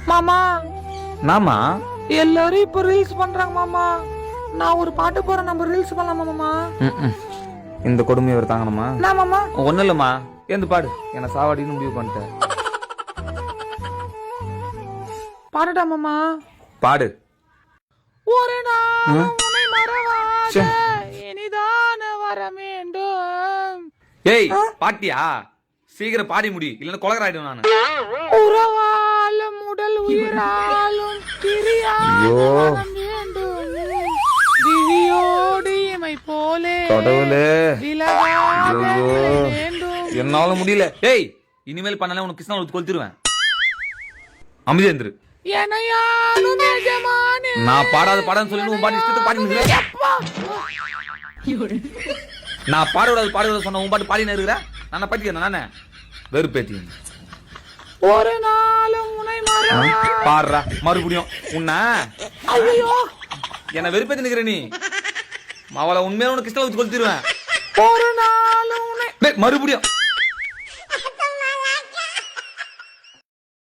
மாமா நாமா எல்லாரும் இப்ப ரீல்ஸ் பண்றாங்க மாமா. நான் ஒரு பாட்டு போறேன், நம்ம ரீல்ஸ் பண்ணலாமா மாமா? இந்த கொடுமையை ஒரு தாங்கணுமா? நான் மாமா ஒன்னும் இல்லம்மா, ஏந்து பாடு. என்ன சாவாடின்னு முடிவு பண்ணிட்டேன். பாடட்டா மாமா? பாடு. ஒரு நாள் உன்னை மறவாத ச்சே. இனிதான வர வேண்டும். ஏய் பாட்டியா, சீக்கிரம் பாடி முடி, இல்லன்னா கொலகராயிடும் நானு. உறவாலும் உடல் உயிராலும் ஐயோ. வேண்டும். விழியோடு இமை போலே கடவுளே. விலகாத ஐயோ. வேண்டும். என்னால முடியல. ஏய் இனிமேல் பண்ணல உனக்கு கிருஷ்ணா கொளுத்திருவேன். அமைதியா இருந்துரு. எனையாலும் எஜமானே. நான் பாடாத பாடான்னு சொல்லி உன் பாட்டு இஷ்டத்துக்கு பாடி நிற்கிறேன். நான் பாடுவதாது சொன்ன உன் பாட்டு பாடி நிற்கிறேன். நான் பாட்டிக்கிறேன் நானே வெறுப்பேத்தி. ஒரு நாளும் உன்னை மறவாத. பாடுறா மறுபடியும் உன்ன ஐயோ. என்ன வெறுப்பேத்தி நிக்கிற நீ. அவளை உண்மையில உனக்கு கிருஷ்ணா கொளுத்திருவேன். ஒரு நாளும் உன்னை மறுபடியும்